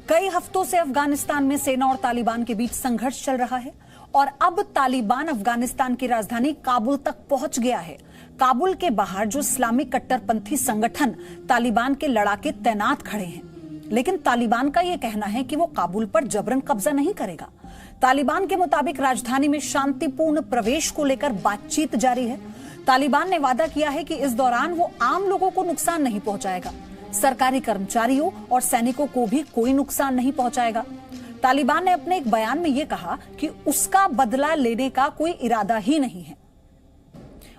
कई हफ्तों से अफगानिस्तान में सेना और तालिबान के बीच संघर्ष चल रहा है और अब तालिबान अफगानिस्तान की राजधानी काबुल तक पहुंच गया है। काबुल के बाहर जो इस्लामिक कट्टरपंथी संगठन तालिबान के लड़ाके तैनात खड़े हैं, लेकिन तालिबान का यह कहना है कि वो काबुल पर जबरन कब्जा नहीं करेगा। तालिबान के मुताबिक राजधानी में शांतिपूर्ण प्रवेश को लेकर बातचीत जारी है। तालिबान ने वादा किया है कि इस दौरान वो आम लोगों को नुकसान नहीं पहुंचाएगा, सरकारी कर्मचारियों और सैनिकों को भी कोई नुकसान नहीं पहुंचाएगा। तालिबान ने अपने एक बयान में यह कहा कि उसका बदला लेने का कोई इरादा ही नहीं है।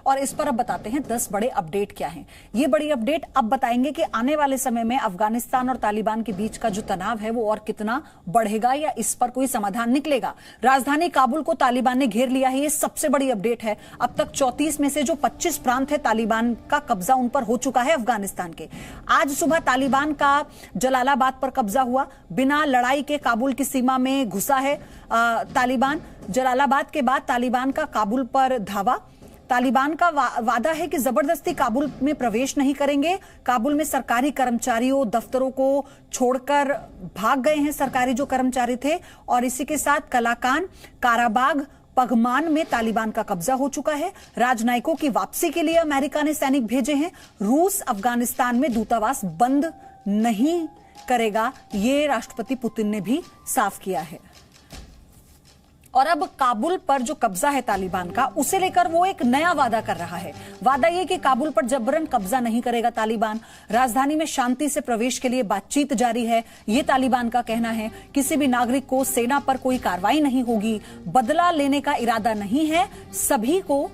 और इस पर अब बताते हैं 10 बड़े अपडेट क्या हैं। ये बड़ी अपडेट अब बताएंगे कि आने वाले समय में अफगानिस्तान और तालिबान के बीच का जो तनाव है वो और कितना बढ़ेगा या इस पर कोई समाधान निकलेगा। राजधानी काबुल को तालिबान ने घेर लिया है, ये सबसे बड़ी अपडेट है। अब तक 34 में से जो 25 प्रांत है तालिबान का कब्जा उन पर हो चुका है अफगानिस्तान के। आज सुबह तालिबान का जलालाबाद पर कब्जा हुआ। बिना लड़ाई के काबुल की सीमा में घुसा है तालिबान। जलालाबाद के बाद तालिबान का काबुल पर धावा। तालिबान का वादा है कि जबरदस्ती काबुल में प्रवेश नहीं करेंगे। काबुल में सरकारी कर्मचारियों, दफ्तरों को छोड़कर भाग गए हैं सरकारी जो कर्मचारी थे। और इसी के साथ कलाकान, काराबाग, पगमान में तालिबान का कब्जा हो चुका है। राजनयिकों की वापसी के लिए अमेरिका ने सैनिक भेजे हैं। रूस अफगानिस्तान में दूतावास बंद नहीं करेगा, ये राष्ट्रपति पुतिन ने भी साफ किया है। और अब काबुल पर जो कब्जा है तालिबान का, उसे लेकर वो एक नया वादा कर रहा है। वादा ये कि काबुल पर जबरन कब्जा नहीं करेगा तालिबान। राजधानी में शांति से प्रवेश के लिए बातचीत जारी है, ये तालिबान का कहना है। किसी भी नागरिक को सेना पर कोई कार्रवाई नहीं होगी, बदला लेने का इरादा नहीं है, सभी को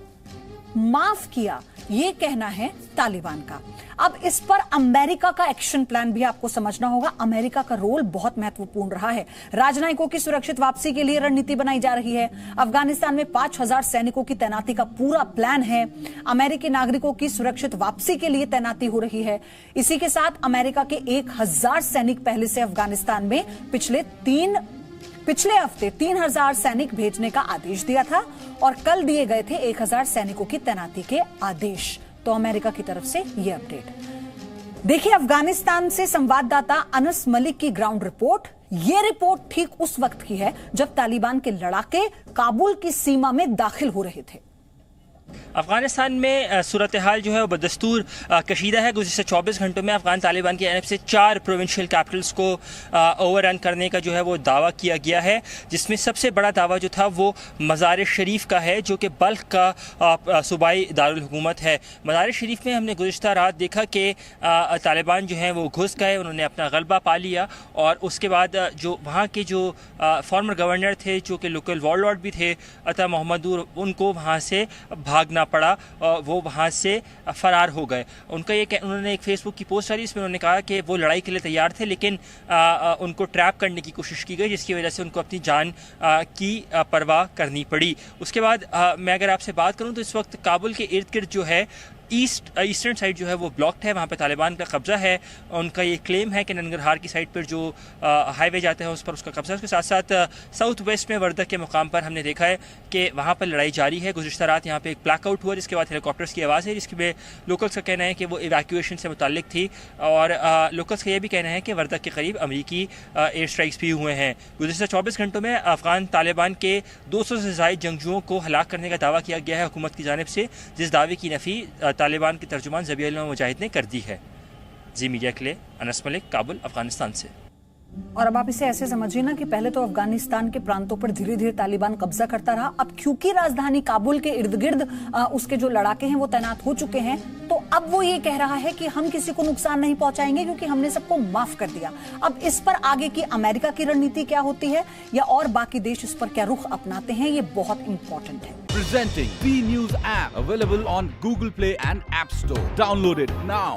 माफ किया, ये कहना है तालिबान का। अब इस पर अमेरिका का एक्शन प्लान भी आपको समझना होगा। अमेरिका का रोल बहुत महत्वपूर्ण रहा है। राजनयिकों की सुरक्षित वापसी के लिए रणनीति बनाई जा रही है। अफगानिस्तान में 5000 सैनिकों की तैनाती का पूरा प्लान है। अमेरिकी नागरिकों की सुरक्षित वापसी के लिए तैनाती हो रही है। इसी के साथ अमेरिका के 1000 सैनिक पहले से अफगानिस्तान में पिछले हफ्ते 3000 सैनिक भेजने का आदेश दिया था और कल दिए गए थे 1000 सैनिकों की तैनाती के आदेश। तो अमेरिका की तरफ से यह अपडेट देखिए। अफगानिस्तान से संवाददाता अनस मलिक की ग्राउंड रिपोर्ट। यह रिपोर्ट ठीक उस वक्त की है जब तालिबान के लड़ाके काबुल की सीमा में दाखिल हो रहे थे। अफगानिस्तान में सूरत हाल जो है वो बदस्तूर कशीदा है। गुज़िश्ता 24 घंटों में अफगान तालिबान की जानब से 4 प्रोविंशियल कैपिटल्स को ओवररन करने का जो है वो दावा किया गया है, जिसमें सबसे बड़ा दावा जो था वो मज़ार शरीफ का है, जो कि बल्ख का सूबाई दारुल हुकूमत है। मज़ार शरीफ में हमने गुज़िश्ता रात देखा कि तालिबान जो है वो घुस गए, उन्होंने अपना गलबा पा लिया और उसके बाद जो वहाँ के जो फॉर्मर गवर्नर थे, जो कि लोकल वॉरलॉर्ड भी थे, अता मोहम्मदूर, उनको वहाँ से भागना पड़ा, वो वहाँ से फरार हो गए। उन्होंने एक फेसबुक की पोस्ट डाली, इसमें उन्होंने कहा कि वो लड़ाई के लिए तैयार थे, लेकिन उनको ट्रैप करने की कोशिश की गई, जिसकी वजह से उनको अपनी जान की परवाह करनी पड़ी। उसके बाद मैं अगर आपसे बात करूँ तो इस वक्त काबुल के इर्द गिर्द जो है ईस्टर्न साइड जो है वो ब्लॉक्ड है, वहाँ पे तालिबान का कब्जा है। उनका ये क्लेम है कि नंगरहार की साइड पर जो हाईवे जाते हैं उस पर उसका कब्जा है। उसके साथ साथ साउथ वेस्ट में वर्दक के मुकाम पर हमने देखा है कि वहाँ पर लड़ाई जारी है। गुज़िश्ता रात यहाँ पे एक ब्लैकआउट हुआ, जिसके बाद हेलीकॉप्टर्स की आवाज़ है, जिसके में लोकल्स का कहना है कि वो इवैक्यूएशन से मुताल्लिक थी। और लोकल्स का यह भी कहना है कि वर्दक के करीब अमरीकी एयर स्ट्राइक्स भी हुए हैं। गुज़िश्ता 24 घंटों में अफगान तालिबान के 200 से ज़ायद जंगजुओं को हलाक करने का दावा किया गया है हुकूमत की जानिब से, जिस दावे की नफ़ी तालिबान के तर्जुमान ज़बीहुल्लाह मुजाहिद ने कर दी है। जी मीडिया के लिए अनस मलिक, काबुल, अफगानिस्तान से। और अब आप इसे ऐसे समझिए ना कि पहले तो अफगानिस्तान के प्रांतों पर धीरे धीरे तालिबान कब्जा करता रहा। अब क्योंकि राजधानी काबुल के इर्द गिर्द उसके जो लड़ाके हैं वो तैनात हो चुके हैं, तो अब वो ये कह रहा है कि हम किसी को नुकसान नहीं पहुंचाएंगे क्योंकि हमने सबको माफ कर दिया। अब इस पर आगे की अमेरिका की रणनीति क्या होती है या और बाकी देश इस पर क्या रुख अपनाते हैं, ये बहुत इंपॉर्टेंट है। Presenting B News app available on Google Play and App Store. Download it now.